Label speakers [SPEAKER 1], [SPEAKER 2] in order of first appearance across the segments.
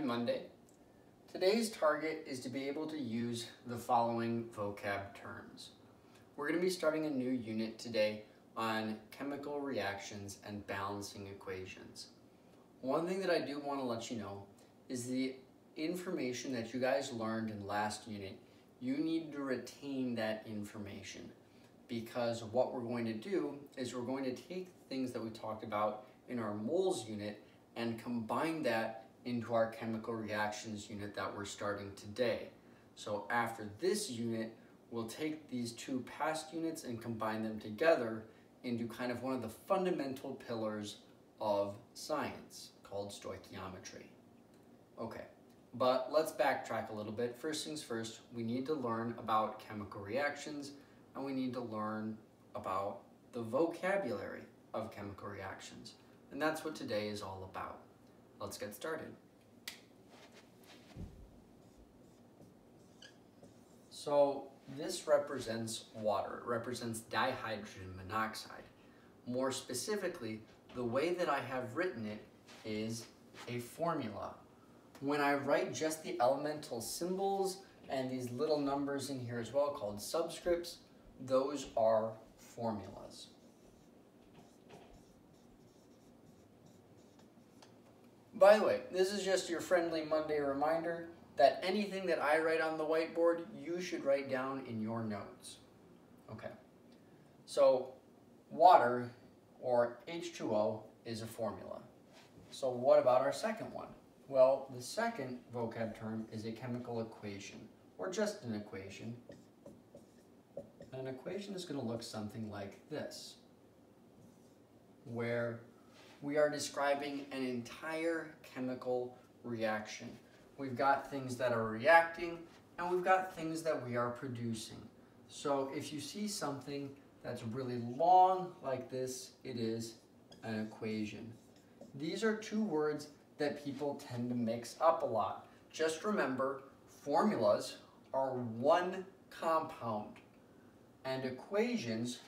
[SPEAKER 1] Happy Monday. Today's target is to be able to use the following vocab terms. We're going to be starting a new unit today on chemical reactions and balancing equations. One thing that I do want to let you know is the information that you guys learned in last unit, you need to retain that information, because what we're going to do is we're going to take things that we talked about in our moles unit and combine that into our chemical reactions unit that we're starting today. So after this unit, we'll take these two past units and combine them together into kind of one of the fundamental pillars of science called stoichiometry. Okay, but let's backtrack a little bit. First things first, we need to learn about chemical reactions, and we need to learn about the vocabulary of chemical reactions. And that's what today is all about. Let's get started. So this represents water. It represents dihydrogen monoxide. More specifically, the way that I have written it is a formula. When I write just the elemental symbols and these little numbers in here as well called subscripts, those are formulas. By the way, this is just your friendly Monday reminder that anything that I write on the whiteboard, you should write down in your notes. Okay, so water, or H2O, is a formula. So what about our second one? Well, the second vocab term is a chemical equation, or just an equation. An equation is going to look something like this, where we are describing an entire chemical reaction. We've got things that are reacting, and we've got things that we are producing. So if you see something that's really long like this, it is an equation. These are two words that people tend to mix up a lot. Just remember, formulas are one compound, and equations,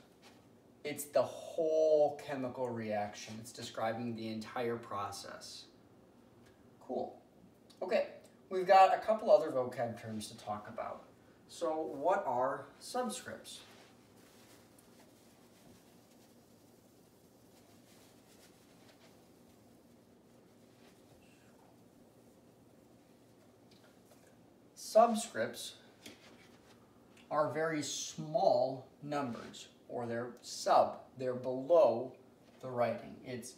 [SPEAKER 1] it's the whole chemical reaction. It's describing the entire process. Cool. Okay, we've got a couple other vocab terms to talk about. So what are subscripts? Subscripts are very small numbers, or they're below the writing. It's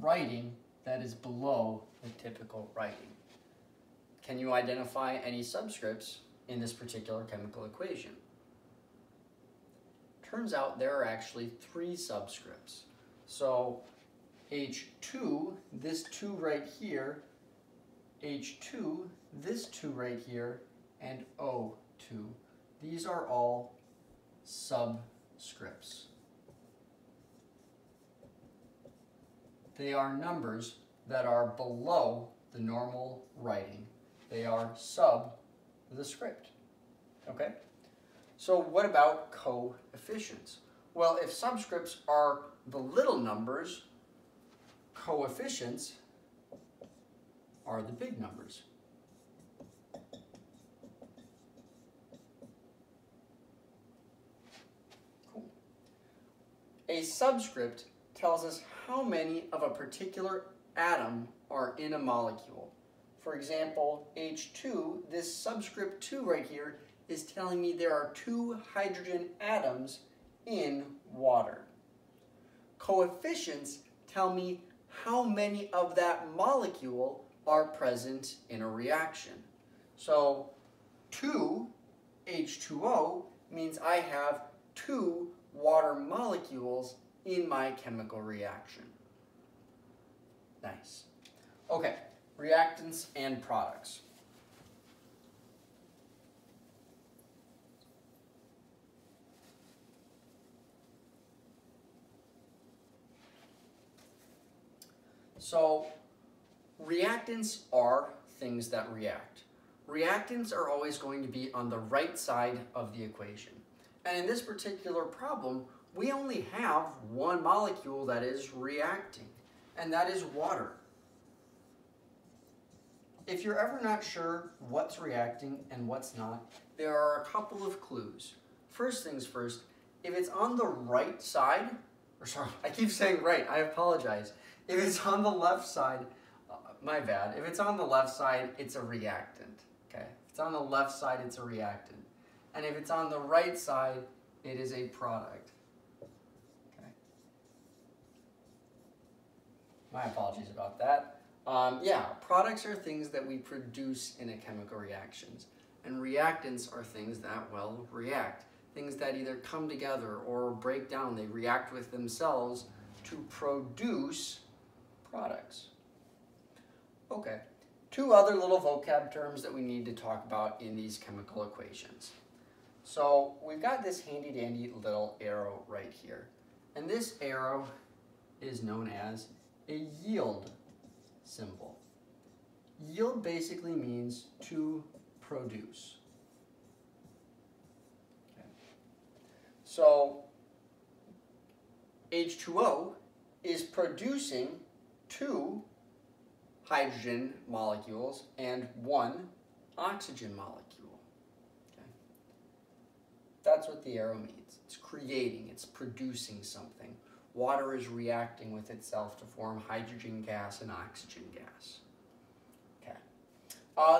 [SPEAKER 1] writing that is below the typical writing. Can you identify any subscripts in this particular chemical equation? Turns out there are actually three subscripts. So H2, this 2 right here, H2, this 2 right here, and O2. These are all subscripts. They are numbers that are below the normal writing. They are sub the script. Okay? So what about coefficients? Well, if subscripts are the little numbers, coefficients are the big numbers. Cool. A subscript tells us how many of a particular atom are in a molecule. For example, H2, this subscript 2 right here, is telling me there are 2 hydrogen atoms in water. Coefficients tell me how many of that molecule are present in a reaction. So 2 H2O means I have 2 water molecules in my chemical reaction. Nice. Okay, reactants and products. So reactants are things that react. Reactants are always going to be on the right side of the equation. And in this particular problem, we only have one molecule that is reacting, and that is water. if you're ever not sure what's reacting and what's not, there are a couple of clues. First things first, if it's on the right side, or sorry, I keep saying right, I apologize. If it's on the left side, my bad. If it's on the left side, it's a reactant, okay? If it's on the left side, it's a reactant. And if it's on the right side, it is a product, okay? My apologies about that. Yeah, products are things that we produce in a chemical reactions. And reactants are things that, well, react. Things that either come together or break down. They react with themselves to produce products. Okay, two other little vocab terms that we need to talk about in these chemical equations. So we've got this handy dandy little arrow right here. And this arrow is known as a yield symbol. Yield basically means to produce. Okay. So H2O is producing 2 hydrogen molecules and 1 oxygen molecule. Okay. That's what the arrow means. It's creating, it's producing something. Water is reacting with itself to form hydrogen gas and oxygen gas. Okay.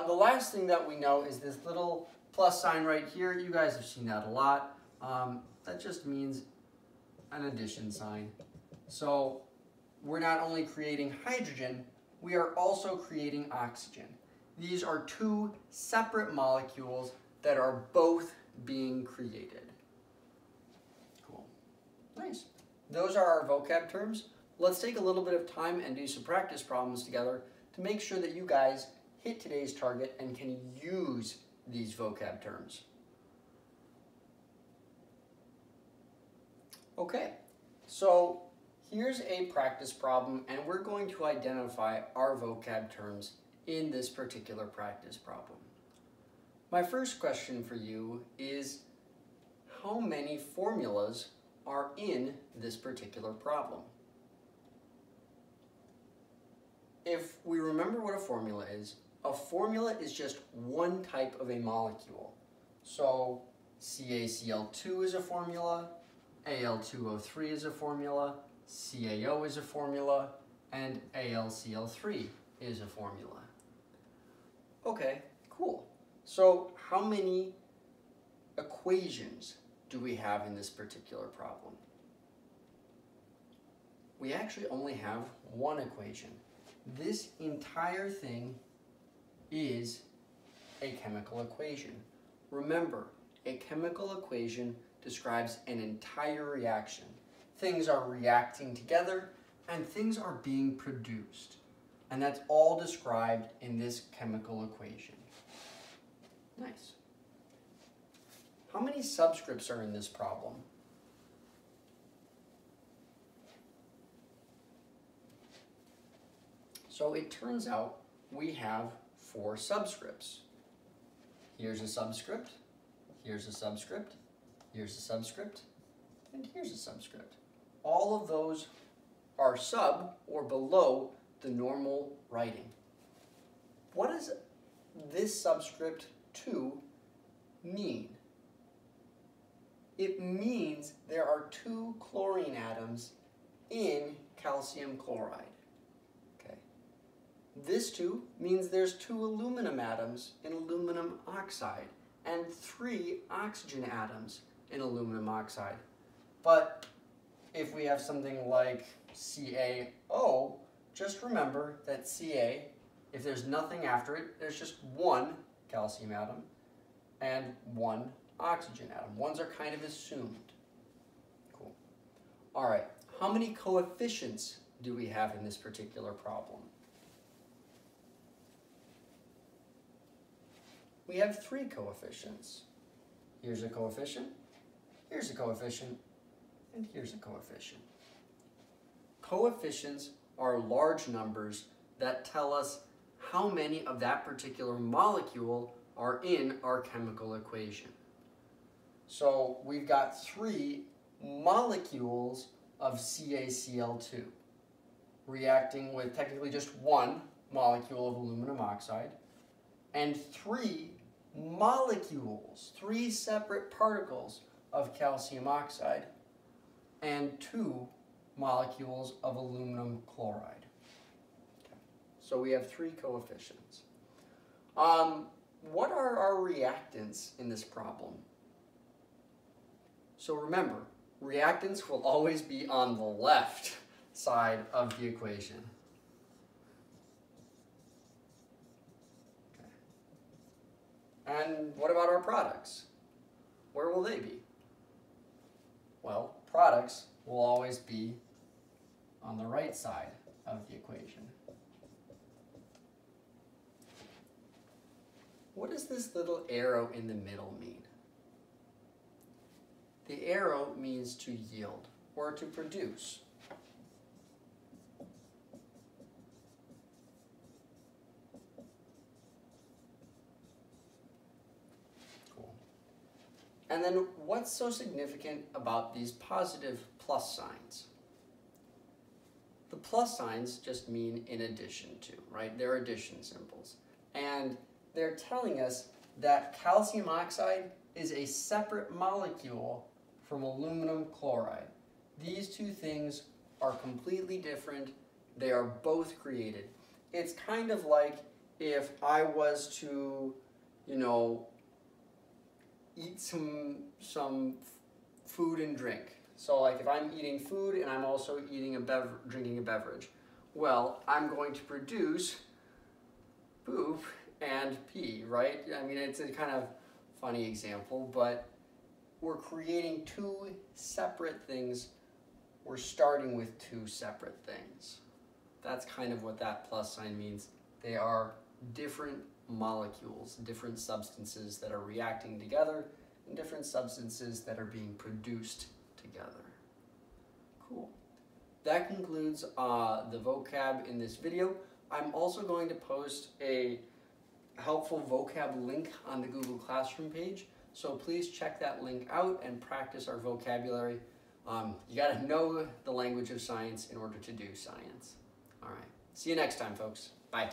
[SPEAKER 1] The last thing that we know is this little plus sign right here. You guys have seen that a lot. That just means an addition sign. So we're not only creating hydrogen, we are also creating oxygen. These are 2 separate molecules that are both being created. Cool. Nice. Those are our vocab terms. Let's take a little bit of time and do some practice problems together to make sure that you guys hit today's target and can use these vocab terms. Okay, so here's a practice problem, and we're going to identify our vocab terms in this particular practice problem. My first question for you is, how many formulas are in this particular problem? If we remember what a formula is just one type of a molecule. So CaCl2 is a formula, Al2O3 is a formula, CaO is a formula, and AlCl3 is a formula. Okay, cool. So how many equations do we have in this particular problem? We actually only have one equation. This entire thing is a chemical equation. Remember, a chemical equation describes an entire reaction. Things are reacting together and things are being produced. And that's all described in this chemical equation. Nice. How many subscripts are in this problem? So it turns out we have 4 subscripts. Here's a subscript, here's a subscript, here's a subscript, and here's a subscript. All of those are sub or below the normal writing. What does this subscript 2 mean? It means there are 2 chlorine atoms in calcium chloride. Okay. This 2 means there's 2 aluminum atoms in aluminum oxide and 3 oxygen atoms in aluminum oxide. But if we have something like CaO, just remember that Ca, if there's nothing after it, there's just 1 calcium atom and 1 oxygen atom. Ones are kind of assumed. Cool. All right, how many coefficients do we have in this particular problem? We have 3 coefficients. Here's a coefficient, here's a coefficient, and here's a coefficient. Coefficients are large numbers that tell us how many of that particular molecule are in our chemical equation. So we've got 3 molecules of CaCl2 reacting with technically just 1 molecule of aluminum oxide and 3 molecules, 3 separate particles of calcium oxide, and 2 molecules of aluminum chloride. Okay. So we have 3 coefficients. What are our reactants in this problem? So remember, reactants will always be on the left side of the equation. Okay. And what about our products? Where will they be? Well, products will always be on the right side of the equation. What does this little arrow in the middle mean? The arrow means to yield or to produce. Cool. And then what's so significant about these positive plus signs? The plus signs just mean in addition to, right? They're addition symbols. And they're telling us that calcium oxide is a separate molecule from aluminum chloride. These two things are completely different. They are both created. It's kind of like if I was to, eat some food and drink. So like if I'm eating food and I'm also eating drinking a beverage, well, I'm going to produce poop and pee, right? I mean, it's a kind of funny example, but we're creating 2 separate things. We're starting with 2 separate things. That's kind of what that plus sign means. They are different molecules, different substances that are reacting together, and different substances that are being produced together. Cool. That concludes the vocab in this video. I'm also going to post a helpful vocab link on the Google Classroom page, so please check that link out and practice our vocabulary. You got to know the language of science in order to do science. All right. See you next time, folks. Bye.